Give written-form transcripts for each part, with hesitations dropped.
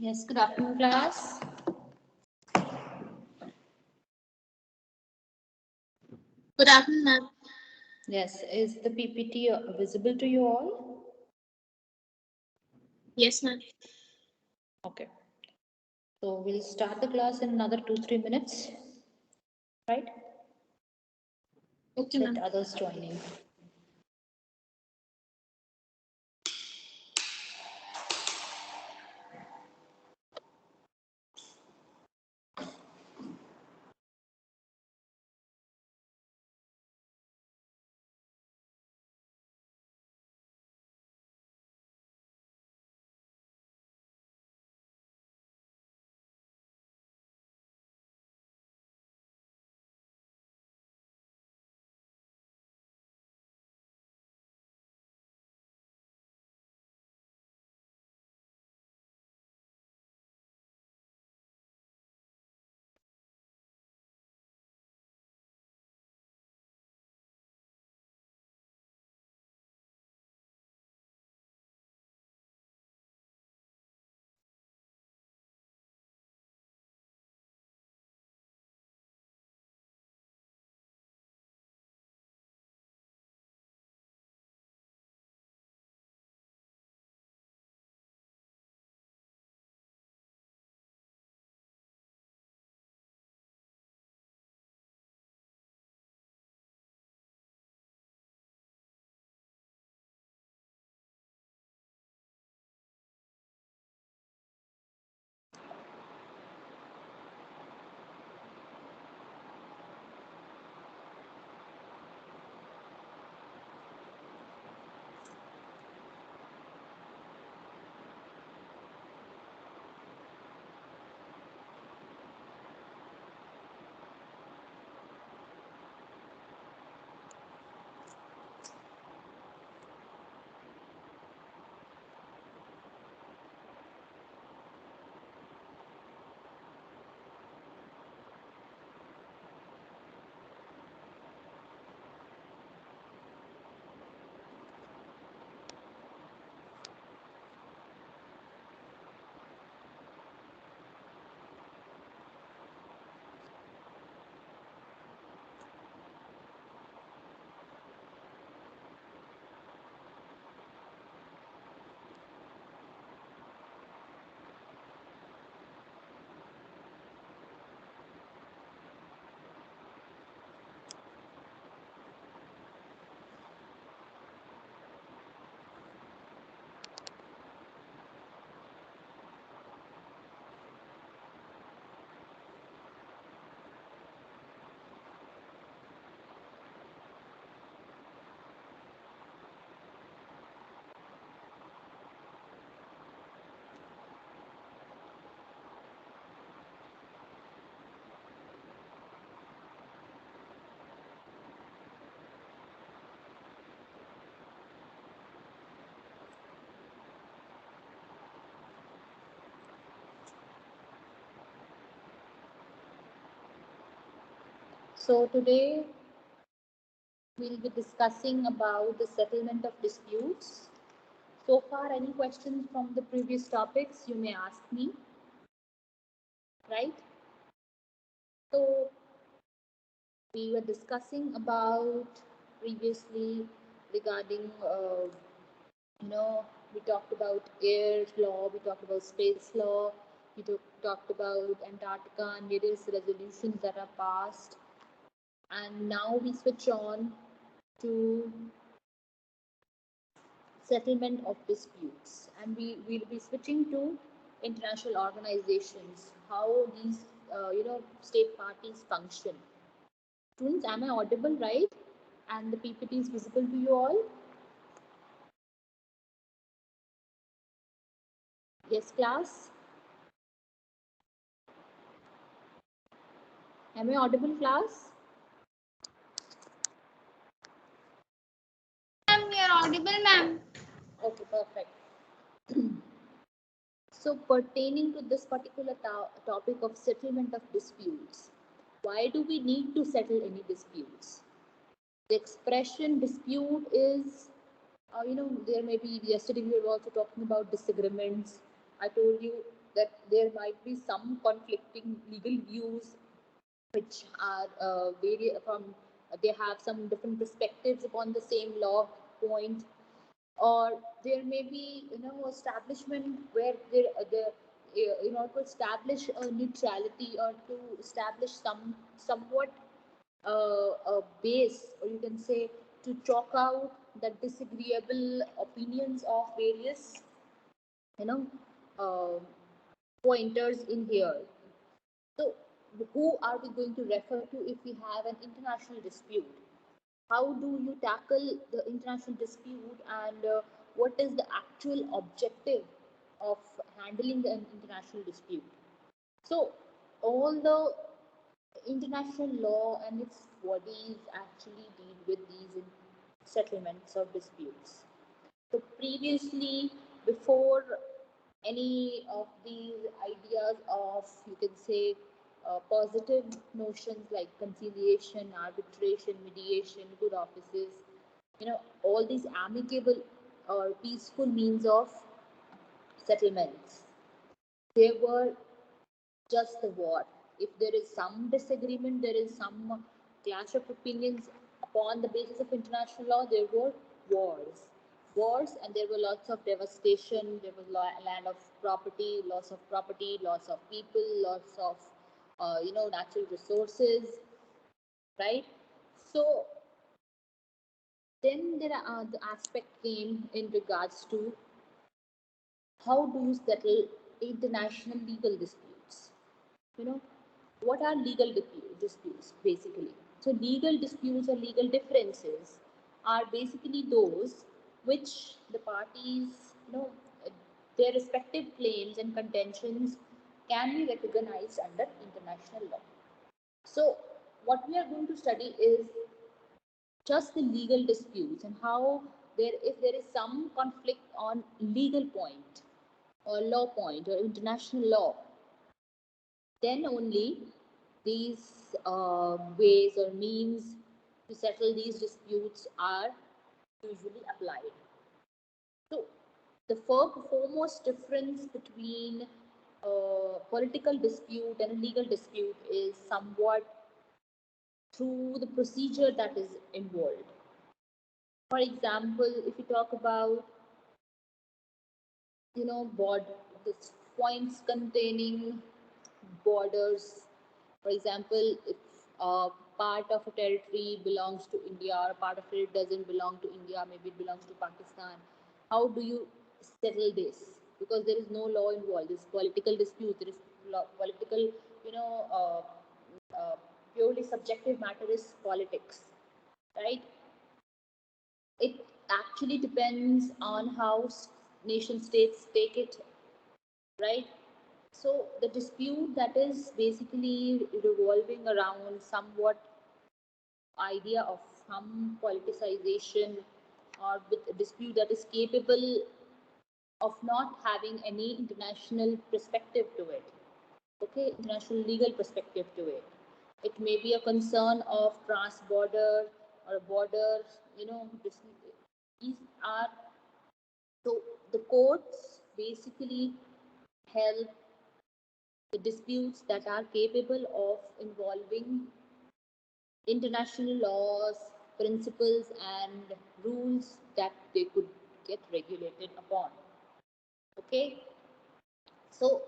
Yes, good afternoon, class. Good afternoon, ma'am. Yes, is the PPT visible to you all? Yes, ma'am. Okay. So we'll start the class in another 2-3 minutes, right? Okay, Let ma'am. others join in. So today we'll be discussing about the settlement of disputes. So far, any questions from the previous topics you may ask me, right? So we were discussing about previously regarding, we talked about air law, we talked about space law, we talked about Antarctica and various resolutions that are passed. And now we switch on to settlement of disputes, and we will be switching to international organizations, how these state parties function. Students, am I audible, right? And the PPT is visible to you all? Yes, class? Am I audible, class? Ma'am, you're audible, ma'am. Okay, perfect. So, pertaining to this particular topic of settlement of disputes, why do we need to settle any disputes? The expression dispute is, there may be, yesterday we were also talking about disagreements. I told you that there might be some conflicting legal views which are from they have some different perspectives upon the same law point, or there may be establishment where the in order to establish a neutrality or to establish somewhat a base, or you can say to chalk out the disagreeable opinions of various you know uh, pointers in here. So who are we going to refer to if we have an international dispute? How do you tackle the international dispute, and what is the actual objective of handling an international dispute? So all the international law and its bodies actually deal with these settlements of disputes. So previously, before any of these ideas of, you can say, positive notions like conciliation, arbitration, mediation, good offices, all these amicable or peaceful means of settlements, they were just the war. If there is some disagreement, there is some clash of opinions upon the basis of international law, there were wars. Wars, and there were lots of devastation, there was land of property, loss of property, loss of people, loss of natural resources, right? So then there are the aspect came in regards to how do you settle international legal disputes? You know, what are legal disputes basically? So legal disputes or legal differences are basically those which the parties, their respective claims and contentions can be recognized under international law. So what we are going to study is just the legal disputes and how if there is some conflict on legal point or law point or international law, then only these ways or means to settle these disputes are usually applied. So, the foremost difference between a political dispute and a legal dispute is somewhat through the procedure that is involved. For example, if you talk about board the points containing borders. For example, if a part of a territory belongs to India or a part of it doesn't belong to India, maybe it belongs to Pakistan, how do you settle this? Because there is no law involved. This political dispute. There is political, you know, purely subjective matter is politics, right? It actually depends on how nation states take it, right? So the dispute that is basically revolving around somewhat idea of some politicization, or with a dispute that is capable of not having any international perspective to it. Okay, international legal perspective to it. It may be a concern of trans-border or a border, these are so the courts basically help the disputes that are capable of involving international laws, principles, and rules that they could get regulated upon. Okay, so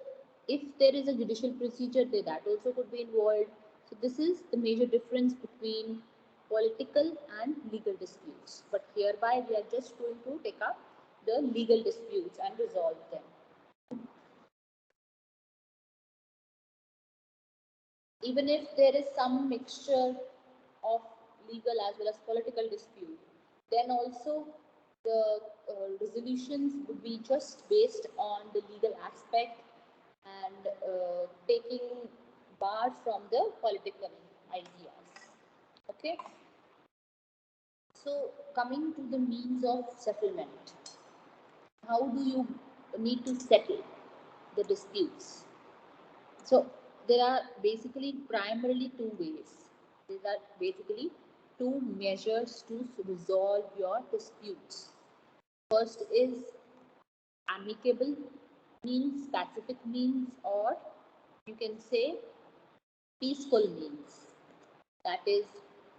if there is a judicial procedure, that also could be involved. So this is the major difference between political and legal disputes. But hereby we are just going to take up the legal disputes and resolve them. Even if there is some mixture of legal as well as political dispute, then also the resolutions would be just based on the legal aspect and taking bar from the political ideas. Okay, so coming to the means of settlement, how do you need to settle the disputes? So there are basically primarily two ways. There are basically two measures to resolve your disputes. First is amicable means, pacific means, or you can say peaceful means. That is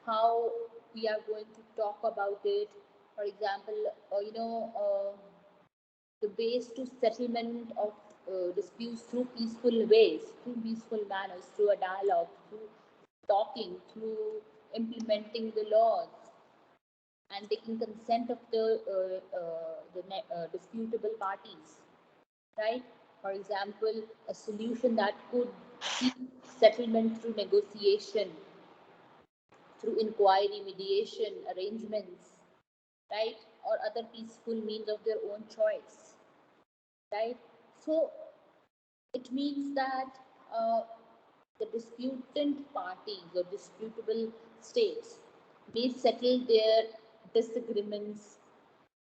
how we are going to talk about it. For example, the ways to settlement of disputes through peaceful ways, through peaceful manners, through a dialogue, through talking, through implementing the laws, and taking consent of the disputable parties, right? For example, a solution that could seek settlement through negotiation, through inquiry, mediation, arrangements, right? Or other peaceful means of their own choice, right? So it means that uh, the disputant parties or disputable states may settle their disagreements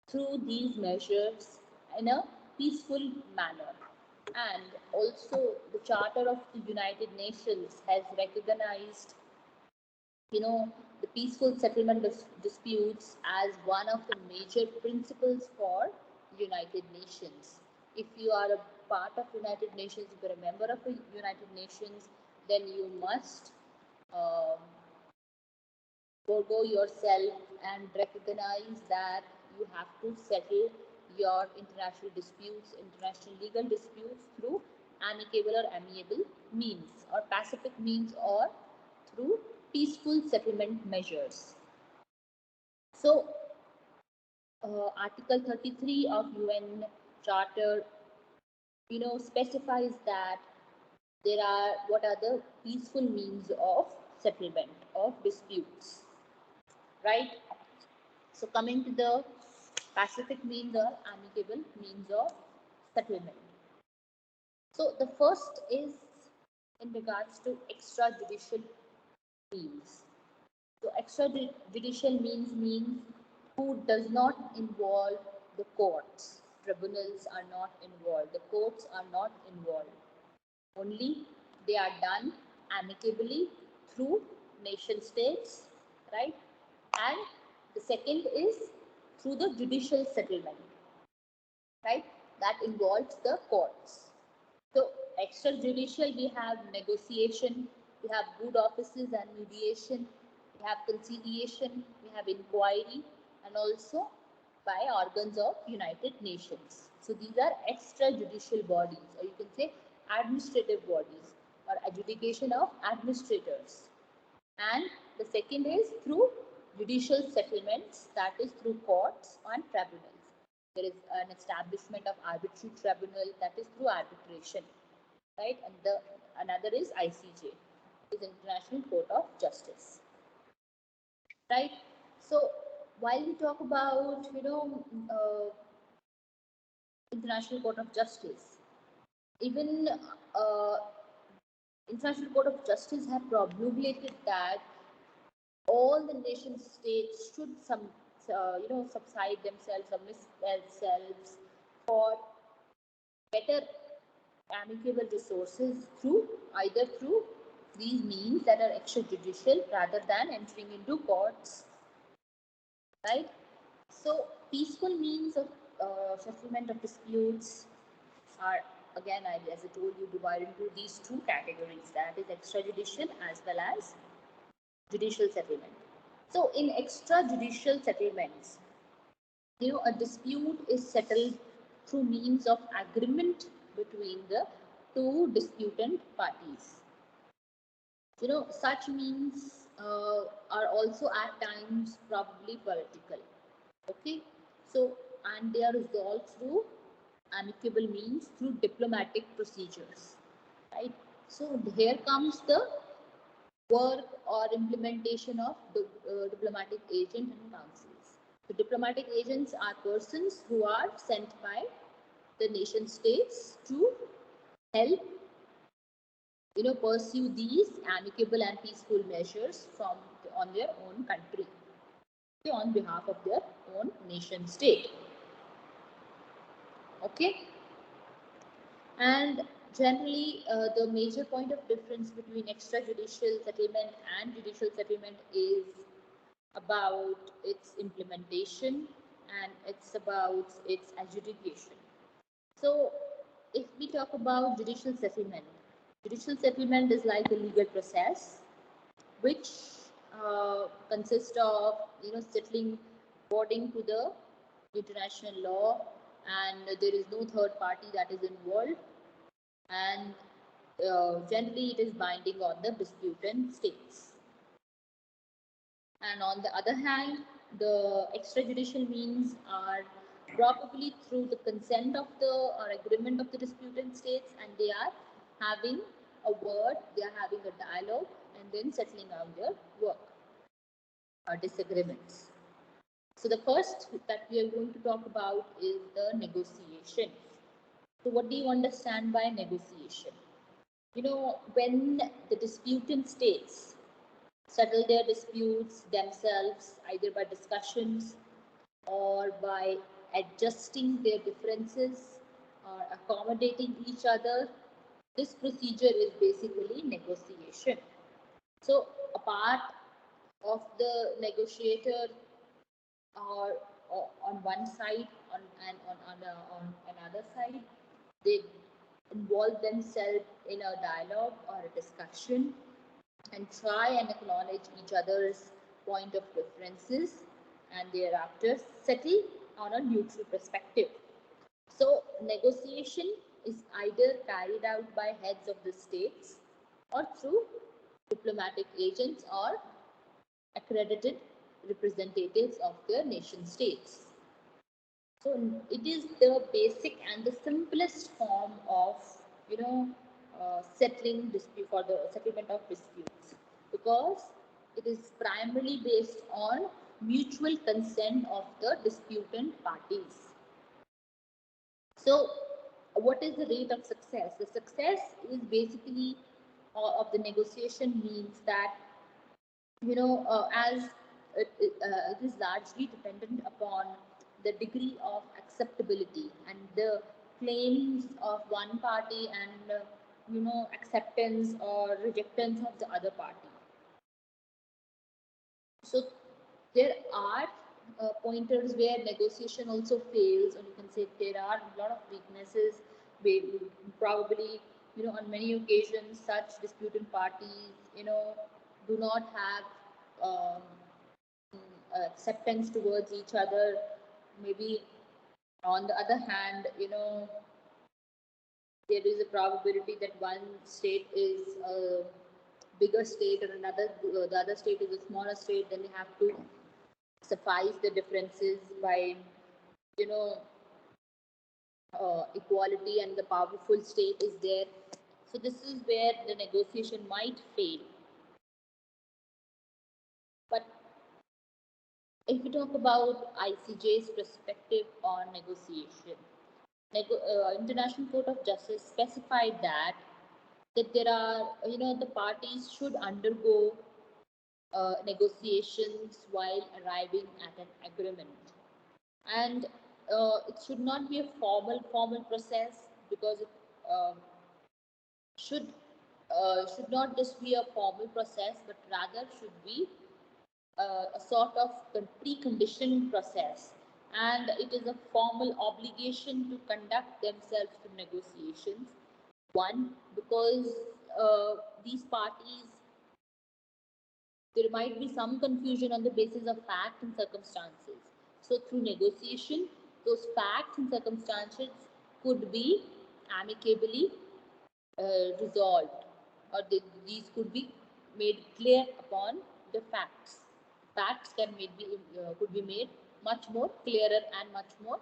through these measures in a peaceful manner. And also, the Charter of the United Nations has recognized, the peaceful settlement of disputes as one of the major principles for United Nations. If you are a part of United Nations, if you're a member of the United Nations, then you must um, forego yourself and recognize that you have to settle your international disputes, international legal disputes through amicable or amiable means, or pacific means, or through peaceful settlement measures. So, Article 33 of UN Charter, specifies that there are what are the peaceful means of settlement of disputes, right? So, coming to the pacific means or amicable means of settlement. So, the first is in regards to extrajudicial means. So, extrajudicial means who does not involve the courts. Tribunals are not involved. The courts are not involved. Only they are done amicably through nation states, right? And the second is through the judicial settlement, right? That involves the courts. So extrajudicial, we have negotiation, we have good offices and mediation, we have conciliation, we have inquiry, and also by organs of United Nations. So these are extrajudicial bodies, or you can say administrative bodies, or adjudication of administrators. And the second is through judicial settlements, that is through courts and tribunals. There is an establishment of arbitrary tribunal, that is through arbitration, right? And the another is ICJ, is International Court of Justice, right? So while we talk about International Court of Justice, even International Court of Justice have promulgated that all the nation states should subside themselves, submit themselves for better amicable resources through either through these means that are extrajudicial rather than entering into courts, right? So peaceful means of settlement of disputes are, again, as I told you, divided into these two categories, that is extrajudicial as well as judicial settlement. So in extrajudicial settlements, a dispute is settled through means of agreement between the two disputant parties. Such means are also at times probably political. Okay, so and they are resolved through amicable means, through diplomatic procedures, right? So here comes the work or implementation of diplomatic agent and councils. So diplomatic agents are persons who are sent by the nation states to help pursue these amicable and peaceful measures from on their own country, okay, on behalf of their own nation state. Okay, and generally the major point of difference between extrajudicial settlement and judicial settlement is about its implementation, and it's about its adjudication. So if we talk about judicial settlement is like a legal process which consists of settling according to the international law, and there is no third party that is involved, and generally it is binding on the disputant states. And on the other hand, the extrajudicial means are probably through the consent of the or agreement of the disputant states, and they are having a word, they are having a dialogue, and then settling out their work or disagreements. So the first that we are going to talk about is the negotiation. So what do you understand by negotiation? When the disputant states settle their disputes themselves, either by discussions or by adjusting their differences or accommodating each other. This procedure is basically negotiation. So, a part of the negotiator or on one side on another side, they involve themselves in a dialogue or a discussion and try and acknowledge each other's point of differences and thereafter settle on a neutral perspective. So, negotiation is either carried out by heads of the states or through diplomatic agents or accredited representatives of their nation states. So it is the basic and the simplest form of settling dispute for the settlement of disputes, because it is primarily based on mutual consent of the disputant parties. So what is the rate of success? The success is basically of the negotiation means that as it is largely dependent upon the degree of acceptability and the claims of one party and acceptance or rejectance of the other party. So there are pointers where negotiation also fails, or you can say there are a lot of weaknesses. Probably on many occasions such disputing parties do not have um, acceptance towards each other. Maybe on the other hand, there is a probability that one state is a bigger state or the other state is a smaller state. Then you have to suffice the differences by you know equality, and the powerful state is there. So this is where the negotiation might fail. But if we talk about ICJ's perspective on negotiation, International Court of Justice specified that there are the parties should undergo negotiations while arriving at an agreement, and it should not be a formal process, because it should should not just be a formal process, but rather should be a sort of preconditioned process, and it is a formal obligation to conduct themselves to negotiations. One, because these parties, there might be some confusion on the basis of fact and circumstances. So through negotiation, those facts and circumstances could be amicably resolved, or these could be made clear upon the facts. Facts could be made much more clearer and much more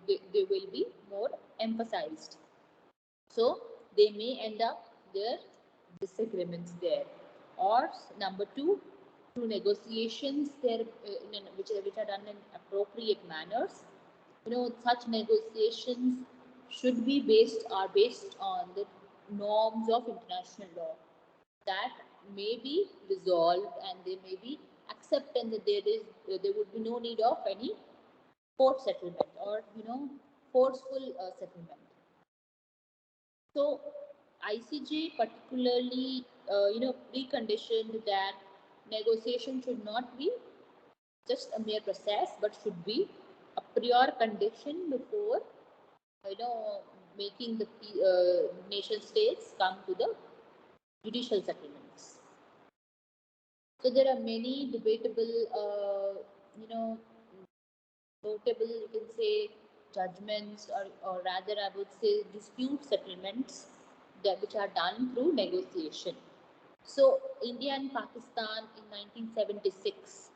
they will be more emphasized. So they may end up their disagreements there. Or number two, through negotiations there which are done in appropriate manners. Such negotiations should be based on the norms of international law that may be resolved, and they may be accepted that there would be no need of any court settlement or forceful settlement. So ICJ particularly preconditioned that negotiation should not be just a mere process, but should be a prior condition before you know, making the nation states come to the judicial settlements. So there are many debatable, notable, you can say, judgments, or rather, I would say, dispute settlements that which are done through negotiation. So India and Pakistan in 1976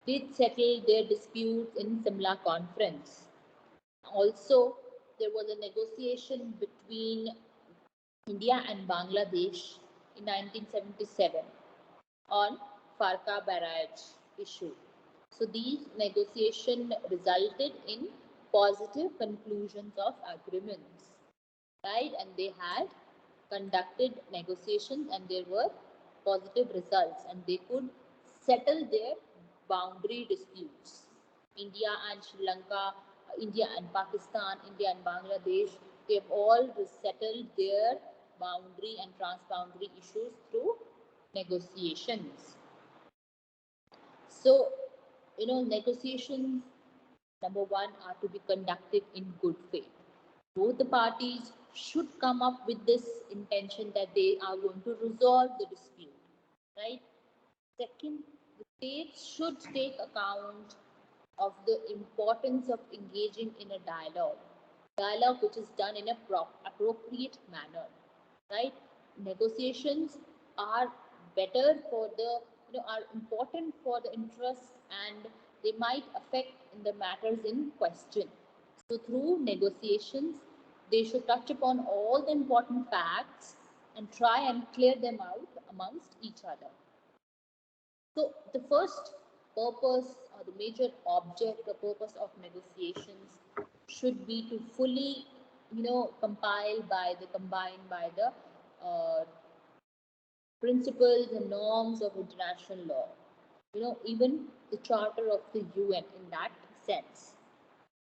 did settle their disputes in Simla Conference. Also, there was a negotiation between India and Bangladesh in 1977 on Farka barrage issue. So these negotiations resulted in positive conclusions of agreements, right? And they had conducted negotiations and there were positive results and they could settle their boundary disputes. India and Sri Lanka, India and Pakistan, India and Bangladesh, they've all settled their boundary and transboundary issues through negotiations. So, negotiations, number one, are to be conducted in good faith. Both the parties should come up with this intention that they are going to resolve the dispute, right? Second, the states should take account of the importance of engaging in a dialogue which is done in a appropriate manner, right? Negotiations are better for the, are important for the interests and they might affect in the matters in question. So through negotiations, they should touch upon all the important facts and try and clear them out amongst each other. So the first purpose or the major object, the purpose of negotiations should be to fully, combine by the principles and norms of international law. Even the Charter of the UN in that sense.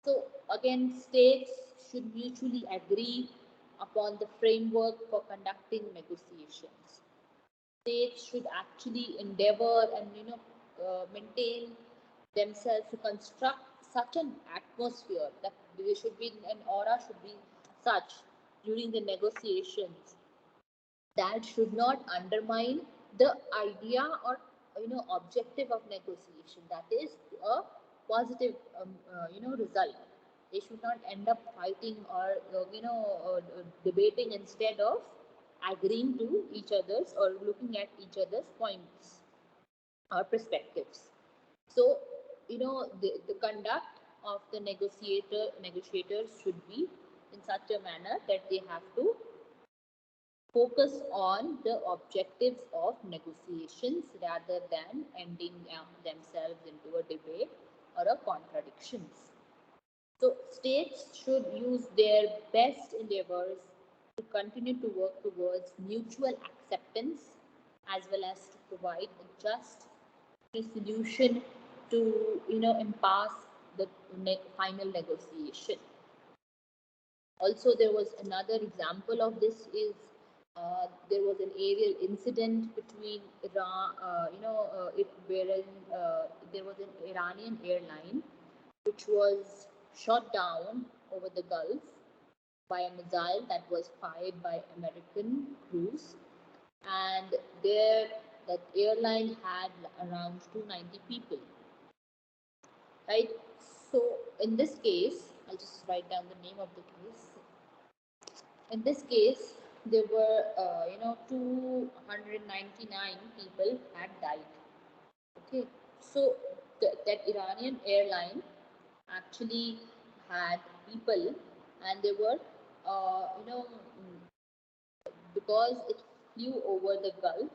So again, states should mutually agree upon the framework for conducting negotiations. States should actually endeavor and maintain themselves to construct such an atmosphere that there should be an aura should be such during the negotiations that should not undermine the idea or objective of negotiation, that is a positive result. They should not end up fighting or debating instead of agreeing to each other's or looking at each other's points or perspectives. So the conduct of the negotiators should be in such a manner that they have to focus on the objectives of negotiations rather than ending themselves into a debate or a contradictions. So states should use their best endeavors to continue to work towards mutual acceptance as well as to provide a just solution to impasse the final negotiation. Also, there was another example of this is there was an aerial incident between Iran, wherein there was an Iranian airline which was shot down over the Gulf by a missile that was fired by American crews, and there that airline had around 290 people, right? So in this case, I'll just write down the name of the case. In this case, there were, 299 people had died. Okay, so that Iranian airline actually had people, and they were, because it flew over the Gulf.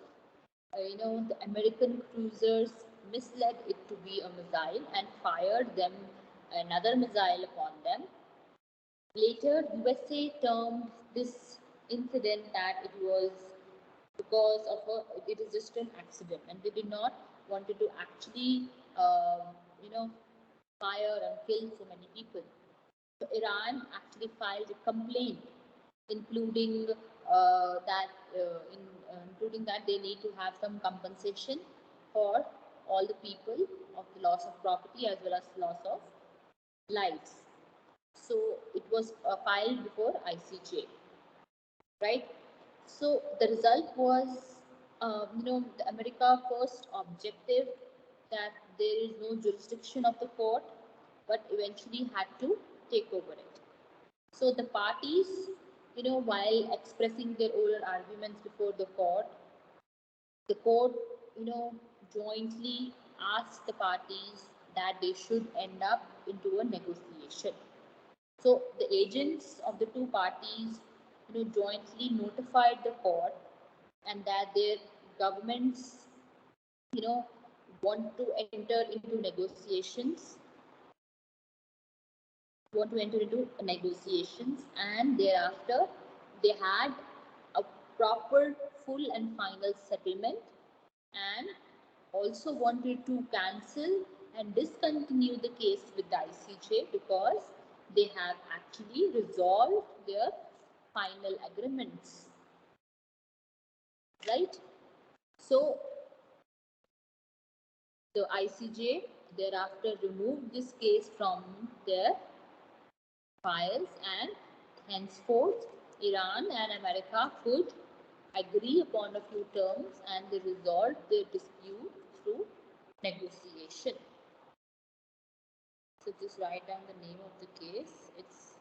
The American cruisers misled it to be a missile and fired them another missile upon them. Later, USA termed this incident that it was because of it is just an accident, and they did not wanted to actually, fire and kill so many people. So Iran actually filed a complaint, including including that they need to have some compensation for all the people of the loss of property as well as loss of lives. So it was filed before ICJ, right? So the result was, the America first objective that there is no jurisdiction of the court, but eventually had to take over it. So the parties, while expressing their oral arguments before the court, you know, jointly asked the parties that they should end up into a negotiation. So the agents of the two parties, jointly notified the court and that their governments, you know, want to enter into negotiations, and thereafter they had a proper, full and final settlement, and also wanted to cancel and discontinue the case with the ICJ because they have actually resolved their final agreements, right? So the ICJ thereafter removed this case from their files, and henceforth Iran and America could agree upon a few terms and they resolved their dispute through negotiation. So just write down the name of the case. It's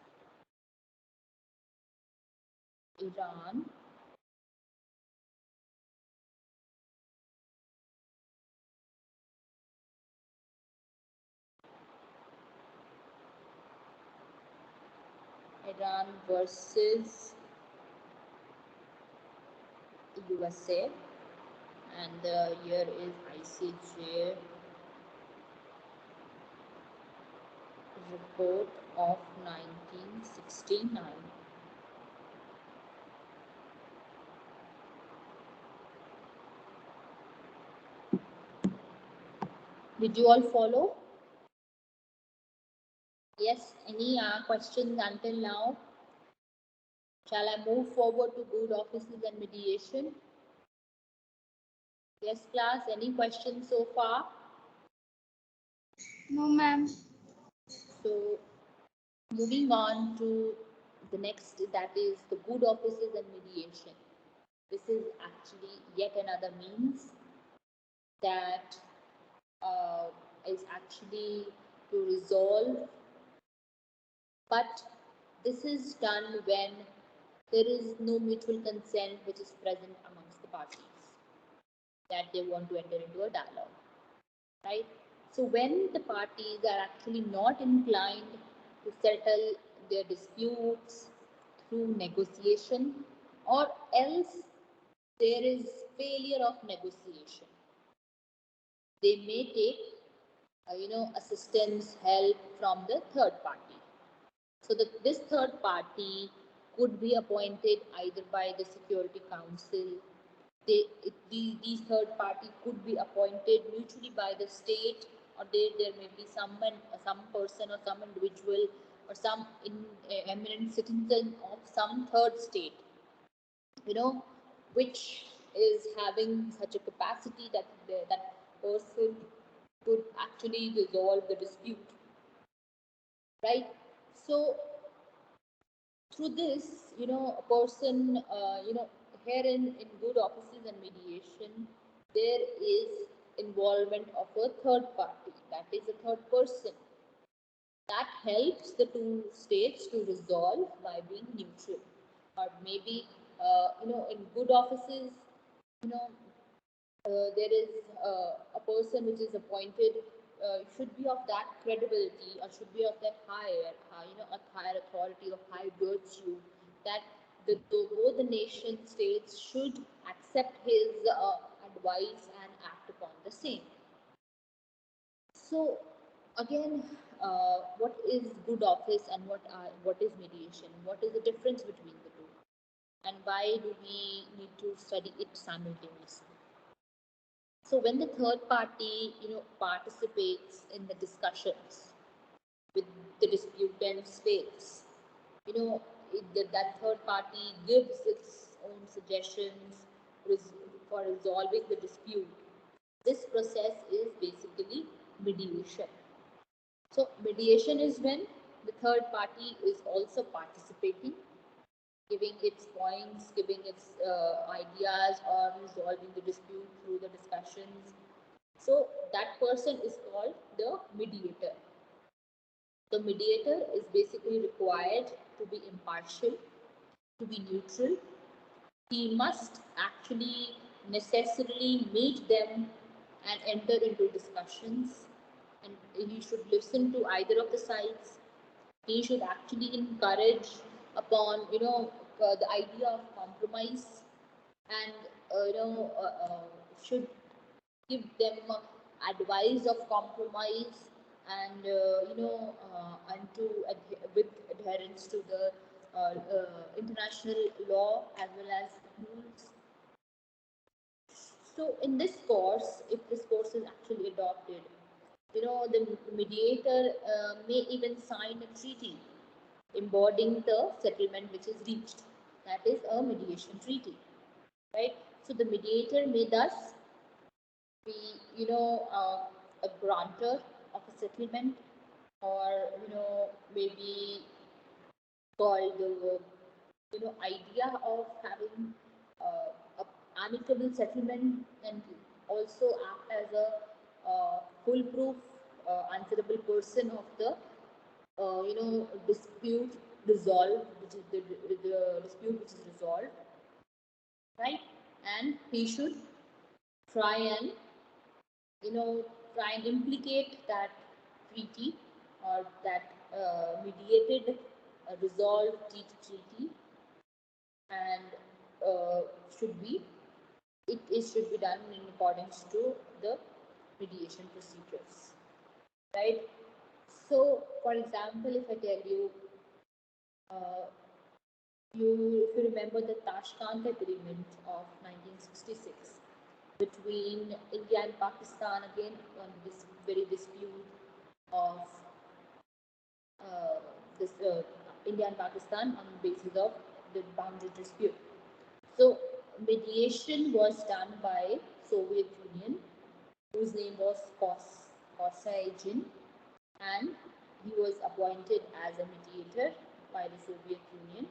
Iran versus USA, and the year is ICJ report of 1969. Did you all follow? Yes, any questions until now? Shall I move forward to good offices and mediation? Yes, class, any questions so far? No, ma'am. So, moving on to the next, that is the good offices and mediation. This is actually yet another means that uh, is actually to resolve, but this is done when there is no mutual consent which is present amongst the parties that they want to enter into a dialogue, right? So when the parties are actually not inclined to settle their disputes through negotiation, or else there is failure of negotiation, they may take assistance, help from the third party. So this third party could be appointed either by the Security Council. These third party could be appointed mutually by the state, or there may be some person or some individual or some eminent citizen of some third state, you know, which is having such a capacity that that person could actually resolve the dispute, right? So through this, a person, here in good offices and mediation, there is involvement of a third party, that is a third person, that helps the two states to resolve by being neutral. Or maybe, in good offices, you know, there is a person which is appointed should be of that credibility, or should be of that a higher authority of high virtue, that both the nation states should accept his advice and act upon the same. So again, what is good office and what is mediation? What is the difference between the two? And why do we need to study it simultaneously? So when the third party, participates in the discussions with the disputants states, you know, that third party gives its own suggestions for resolving the dispute. This process is basically mediation. So mediation is when the third party is also participating, giving its points, giving its ideas, or resolving the dispute through the discussions. So that person is called the mediator. The mediator is basically required to be impartial, to be neutral. He must actually necessarily meet them and enter into discussions, and he should listen to either of the sides. He should actually encourage upon the idea of compromise, and should give them advice of compromise, and and with adherence to the international law as well as rules. So in this course, if this course is actually adopted, the mediator may even sign a treaty embodying the settlement which is reached. That is a mediation treaty, right? So the mediator may thus be, a grantor of a settlement, or maybe called the idea of having a amicable settlement, and also act as a foolproof answerable person of the dispute resolved, which is the dispute which is resolved, right? And he should try and try and implicate that treaty, or that mediated resolved treaty, and uh, should be it should be done in accordance to the mediation procedures, right? So for example, if I tell you, uh, if you remember the Tashkent Agreement of 1966 between India and Pakistan, again on this very dispute of uh, this India and Pakistan on the basis of the boundary dispute. So mediation was done by Soviet Union, whose name was Kosyagin, and he was appointed as a mediator by the Soviet Union.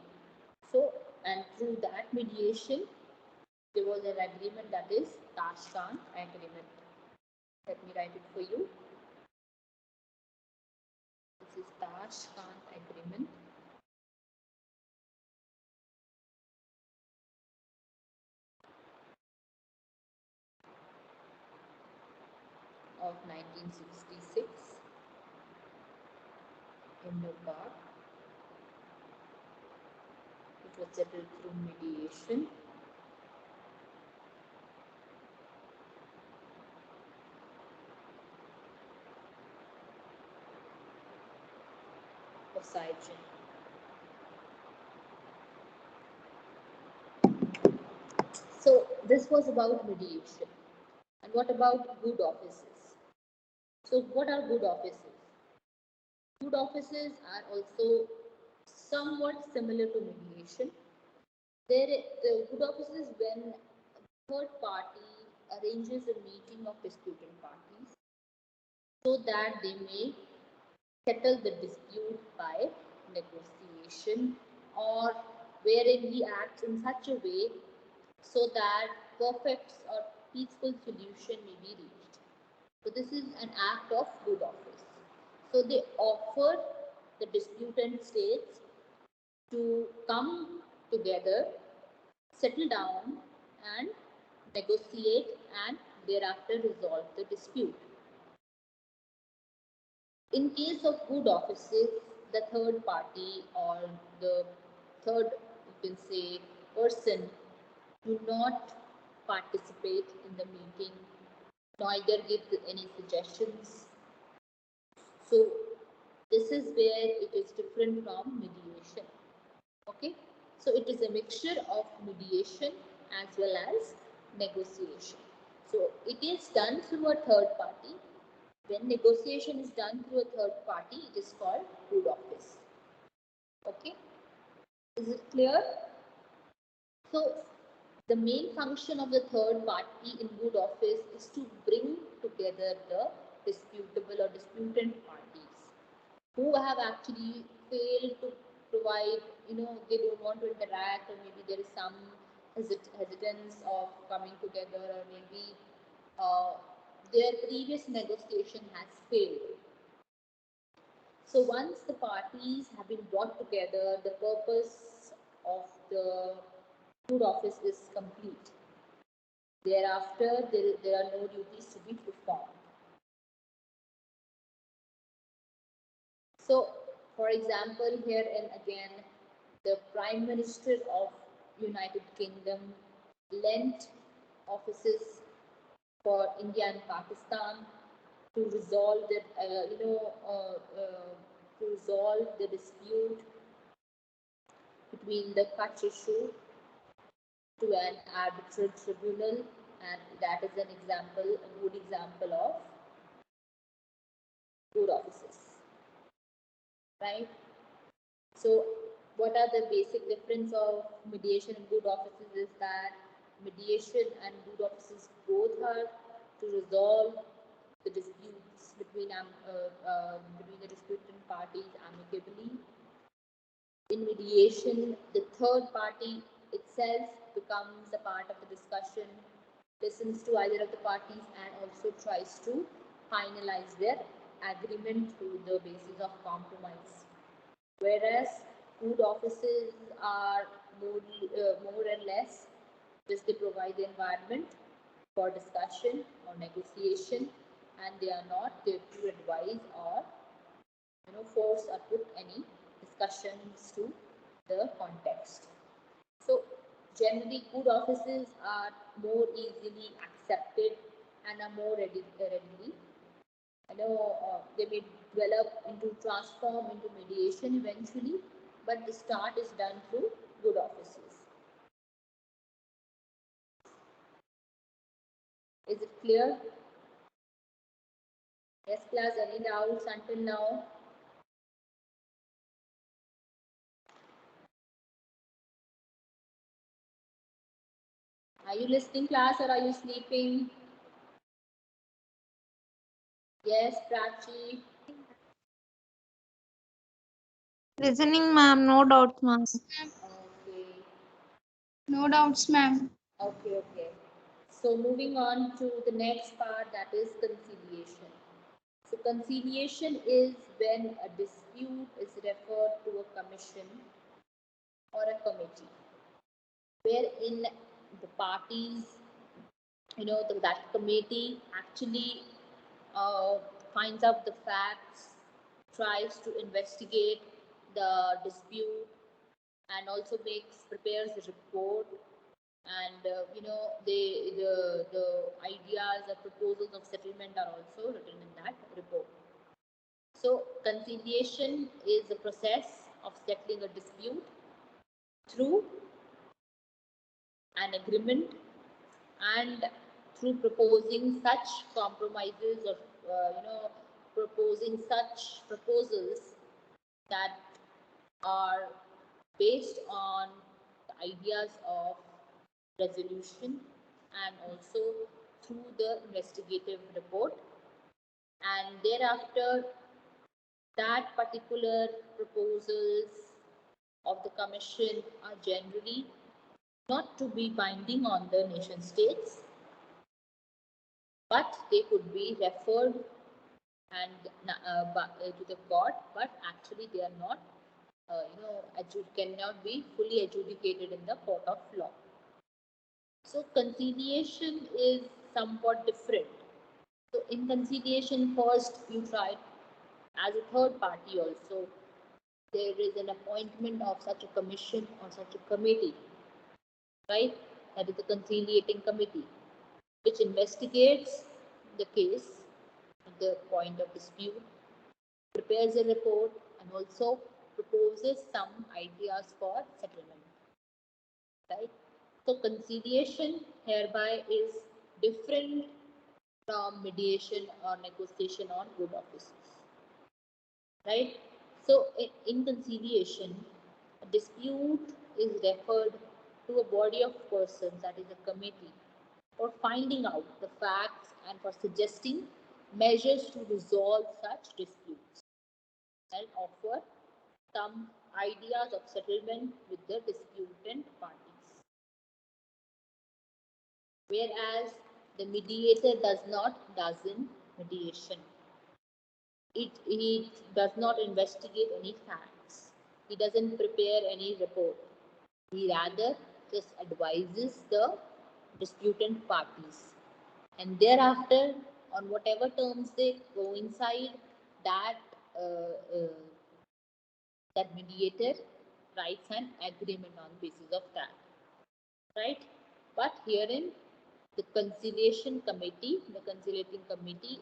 So, and through that mediation, there was an agreement, that is Tashkent Agreement. Let me write it for you. This is Tashkent Agreement of 1966 in Nuremberg. It was settled through mediation. Kosyagin. So this was about mediation. And what about good offices? So what are good offices? Good offices are also somewhat similar to mediation. The good offices when a third party arranges a meeting of disputing parties so that they may settle the dispute by negotiation, or wherein he acts in such a way so that perfect or peaceful solution may be reached. So this is an act of good office. So they offer the disputant states to come together, settle down, and negotiate, and thereafter resolve the dispute. In case of good offices, the third party, or the third, you can say, person, do not participate in the meeting, neither give any suggestions. So this is where it is different from mediation. Okay, so it is a mixture of mediation as well as negotiation. So it is done through a third party. When negotiation is done through a third party, it is called good office. Okay, is it clear? So the main function of the third party in good office is to bring together the disputable or disputant parties. who have actually failed to provide, they don't want to interact, or maybe there is some hesitance of coming together, or maybe uh, their previous negotiation has failed. So once the parties have been brought together, the purpose of the food office is complete. Thereafter, there are no duties to be performed. So, for example, here and again, the Prime Minister of United Kingdom lent offices for India and Pakistan to resolve the, to resolve the dispute between the Kutch issue to an arbitral tribunal, and that is an example, a good example of good offices, right? So, what are the basic difference of mediation and good offices is that mediation and good offices both are to resolve the disputes between the disputant parties amicably. In mediation, the third party itself becomes a part of the discussion, listens to either of the parties, and also tries to finalize their agreement through the basis of compromise. Whereas food offices are more and less just they provide the environment for discussion or negotiation, and they are not there to advise or force or put any discussions to the context. So generally, good offices are more easily accepted and are more readily. They may develop into transform into mediation eventually, but the start is done through good offices. Is it clear? Yes, class. Any doubts until now? Are you listening, class, or are you sleeping? Yes, Prachi. Listening, ma'am. No doubts, ma'am. Okay. No doubts, ma'am. Okay, okay. So moving on to the next part, that is conciliation. So conciliation is when a dispute is referred to a commission or a committee, wherein the parties, that committee actually uh, finds out the facts, tries to investigate the dispute, and also prepares a report, and the ideas or proposals of settlement are also written in that report. So conciliation is the process of settling a dispute through an agreement and through proposing such compromises, or proposing such proposals that are based on the ideas of resolution, and also through the investigative report, and thereafter that particular proposals of the commission are generally not to be binding on the nation states, but they could be referred and to the court, but actually they are not, cannot be fully adjudicated in the court of law. So conciliation is somewhat different. So in conciliation, first you try as a third party also. There is an appointment of such a commission or such a committee, right? That is the conciliating committee, which investigates the case at the point of dispute, prepares a report, and also proposes some ideas for settlement, right? So conciliation hereby is different from mediation or negotiation or good offices, right? So in conciliation, a dispute is referred to a body of persons, that is a committee, for finding out the facts and for suggesting measures to resolve such disputes, and offer some ideas of settlement with the disputant parties. Whereas the mediator doesn't mediation. He does not investigate any facts. He doesn't prepare any report. He rather just advises the disputant parties. And thereafter, on whatever terms they coincide, that uh, uh, that mediator writes an agreement on basis of that, right? But herein, the conciliating committee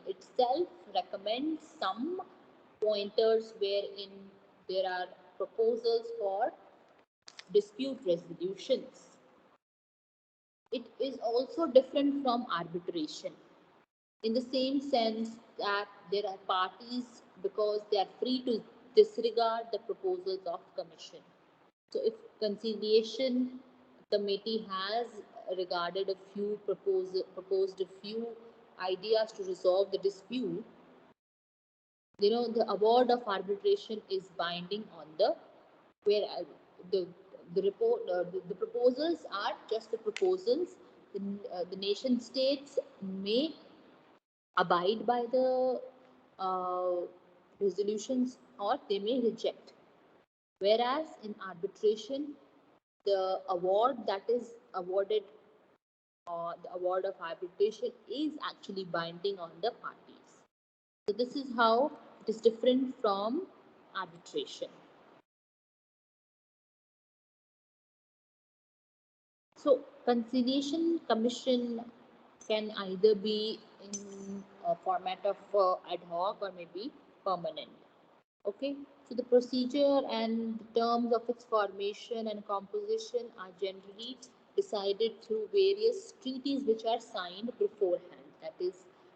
itself recommends some pointers wherein there are proposals for dispute resolutions. It is also different from arbitration in the same sense that there are parties because they are free to disregard the proposals of commission. So if conciliation committee has regarded a few proposed a few ideas to resolve the dispute, the award of arbitration is binding on the where the the report the proposals are just the proposals. The nation states may abide by the uh, resolutions or they may reject. Whereas in arbitration, the award that is awarded or the award of arbitration is actually binding on the parties. So this is how it is different from arbitration. So conciliation commission can either be in a format of ad hoc or maybe permanent. Okay, so the procedure and the terms of its formation and composition are generally decided through various treaties which are signed beforehand. That is,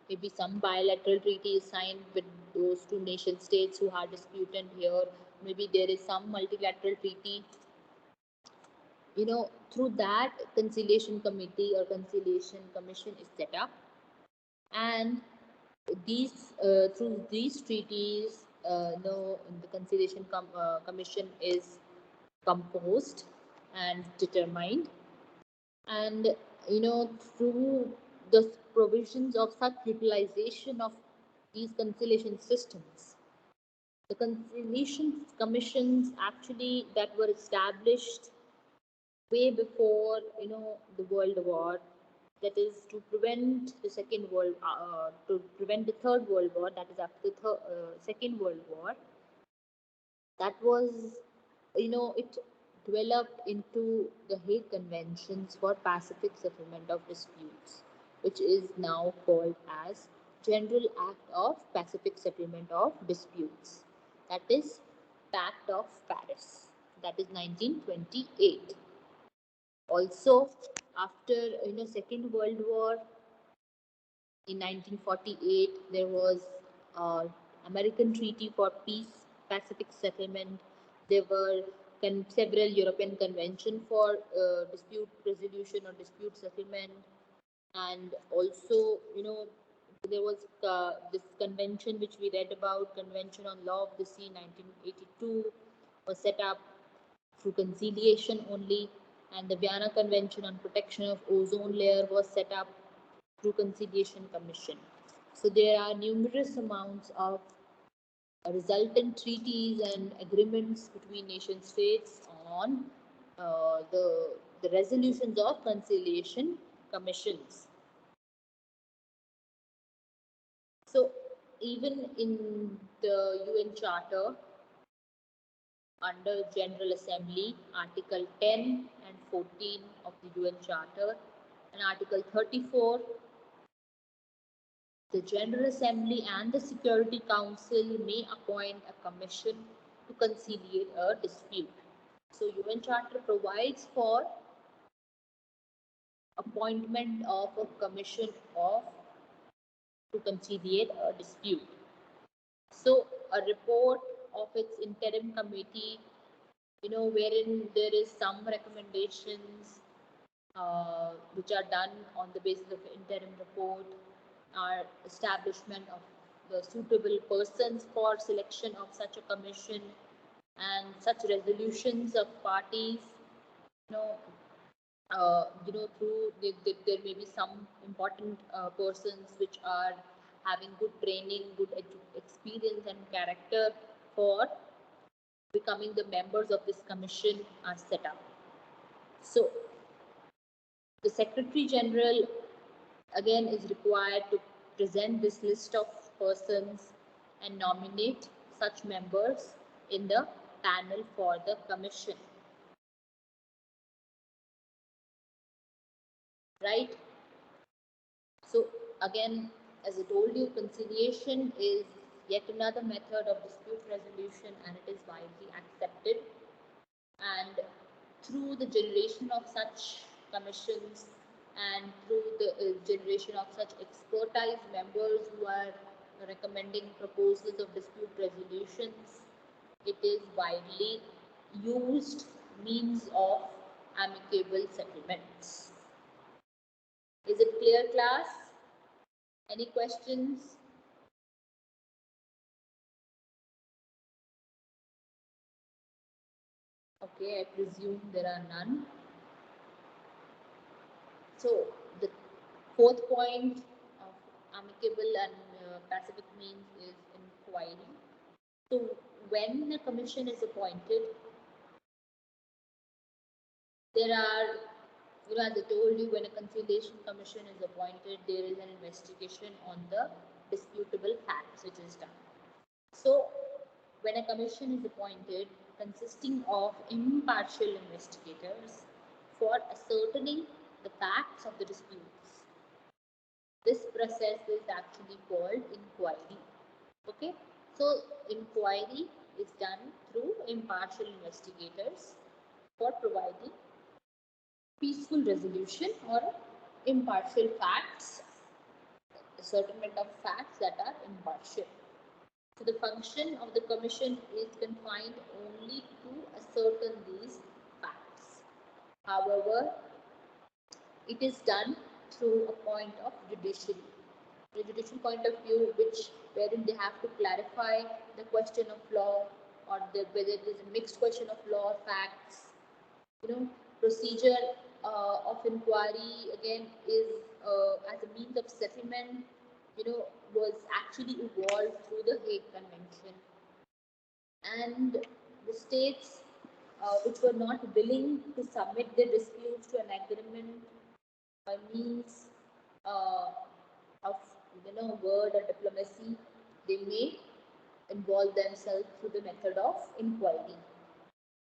maybe some bilateral treaty is signed with those two nation states who are disputant here. Maybe there is some multilateral treaty. Through that conciliation committee or conciliation commission is set up, and these through these treaties, no, the commission is composed and determined, and through the provisions of such utilization of these conciliation systems, the conciliation commissions actually that were established way before the World War, that is to prevent the to prevent the Third World War, that is after the Second World War. That was it developed into the Hague Conventions for Pacific Settlement of Disputes, which is now called as General Act of Pacific Settlement of Disputes, that is Pact of Paris, that is 1928. Also, after Second World War in 1948, there was American Treaty for Peace, Pacific Settlement. There were several European Convention for dispute resolution or dispute settlement, and also there was this convention which we read about, Convention on Law of the Sea, 1982, was set up through conciliation only, and the Vienna Convention on Protection of Ozone Layer was set up through conciliation commission. So there are numerous amounts of resultant treaties and agreements between nation states on the resolutions of conciliation commissions. So even in the UN Charter, under General Assembly, Article 10 and 14 of the UN Charter, and Article 34, the General Assembly and the Security Council may appoint a commission to conciliate a dispute. So UN Charter provides for appointment of a commission to conciliate a dispute. So a report of its interim committee, wherein there is some recommendations which are done on the basis of interim report, are establishment of the suitable persons for selection of such a commission and such resolutions of parties, you know, through there may be some important persons which are having good training, good experience and character for becoming the members of this commission are set up. So the Secretary General again is required to present this list of persons and nominate such members in the panel for the commission. Right? So again, as I told you, conciliation is yet another method of dispute resolution and it is widely accepted. And through the generation of such commissions and through the generation of such expertise members who are recommending proposals of dispute resolutions, it is widely used means of amicable settlements. Is it clear, class? Any questions? Okay, I presume there are none. So the fourth point of amicable and pacific means is inquiry. So when a commission is appointed, there are, as I told you, when a conciliation commission is appointed, there is an investigation on the disputable facts which is done. So when a commission is appointed consisting of impartial investigators for ascertaining the facts of the disputes, this process is actually called inquiry. Okay, so inquiry is done through impartial investigators for providing peaceful resolution or impartial facts, ascertainment of facts that are impartial. So the function of the commission is confined only to ascertain these facts. However, it is done through a point of judiciary. The judicial point of view, wherein they have to clarify the question of law or whether it is a mixed question of law or facts. Procedure of inquiry again is as a means of settlement. Was actually evolved through the Hague Convention, and the states which were not willing to submit their disputes to an agreement by means of word or diplomacy, they may involve themselves through the method of inquiry.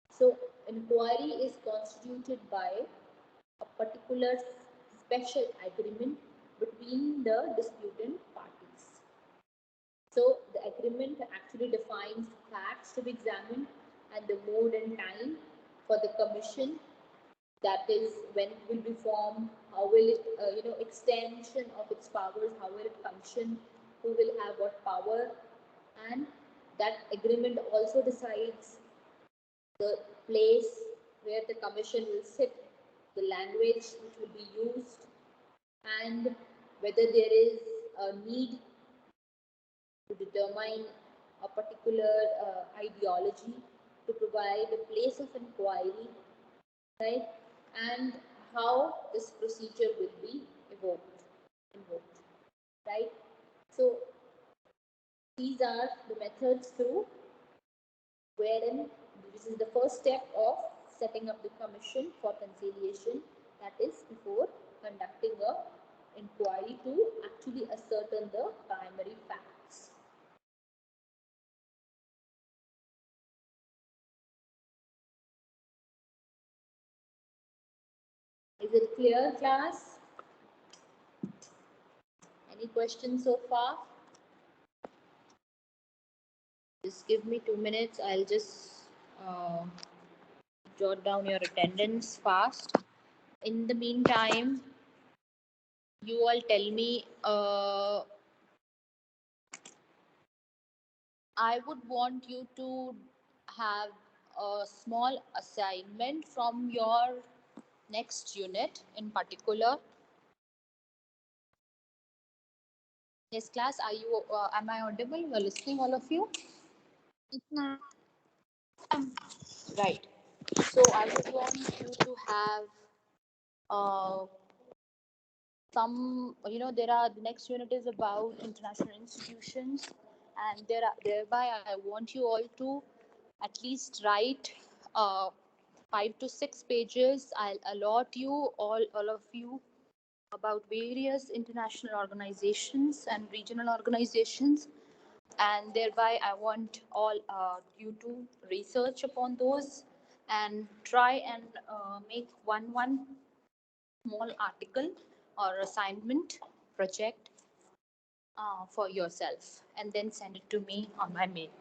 So inquiry is constituted by a particular special agreement between the disputant parties. So the agreement actually defines facts to be examined and the mode and time for the commission. That is when it will be formed, how will it, extension of its powers, how will it function, who will have what power, and that agreement also decides the place where the commission will sit, the language which will be used, and whether there is a need to determine a particular ideology to provide a place of inquiry, right? And how this procedure will be invoked, right? So these are the methods through wherein this is the first step of setting up the commission for conciliation, that is before conducting a inquiry to actually ascertain the primary facts. Is it clear, class? Any questions so far? Just give me 2 minutes. I'll just jot down your attendance fast. In the meantime, you all tell me, I would want you to have a small assignment from your next unit in particular. Yes, class, are you, am I audible? You're listening, all of you? Yes, ma'am. Right. So I would want you to have uh, some, there are, the next unit is about international institutions, and thereby I want you all to at least write 5 to 6 pages. I'll allot you, all of you, about various international organizations and regional organizations, and thereby I want all you to research upon those and try and make one small article or assignment project for yourself, and then send it to me on my mail.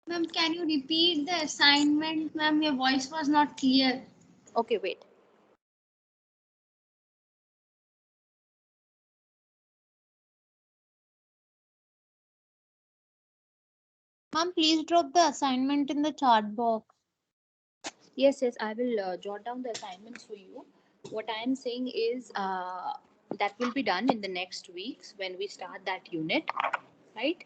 Ma'am, can you repeat the assignment? Ma'am, your voice was not clear. Okay, wait. Ma'am, please drop the assignment in the chat box. Yes, I will jot down the assignments for you. What I am saying is that will be done in the next weeks when we start that unit, right?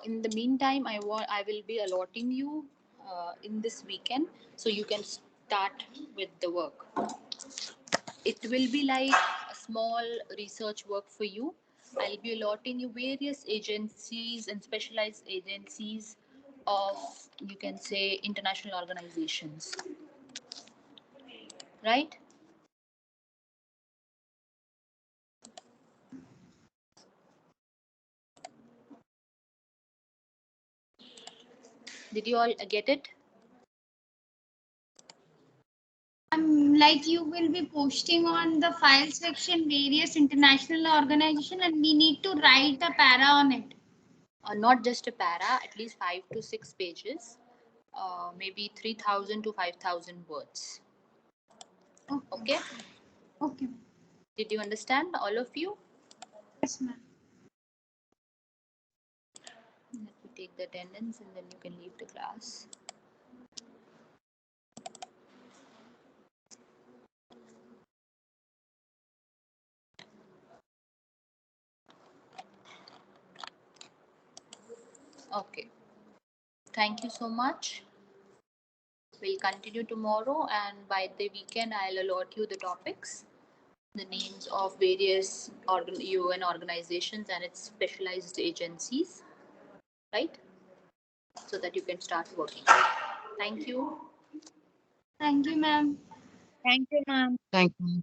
In the meantime, I will be allotting you in this weekend so you can start with the work. It will be like a small research work for you. I'll be allotting you various agencies and specialized agencies of, you can say, international organizations, right? Did you all get it? Like you will be posting on the file section various international organization and we need to write a para on it. Not just a para, at least 5 to 6 pages, maybe 3,000 to 5,000 words. Okay. Okay? Okay. Did you understand, all of you? Yes, ma'am. Let me take the attendance and then you can leave the class. Okay. Thank you so much. We'll continue tomorrow, and by the weekend, I'll allot you the topics, the names of various UN organizations and its specialized agencies, right? So that you can start working. Thank you. Thank you, ma'am. Thank you, ma'am. Thank you.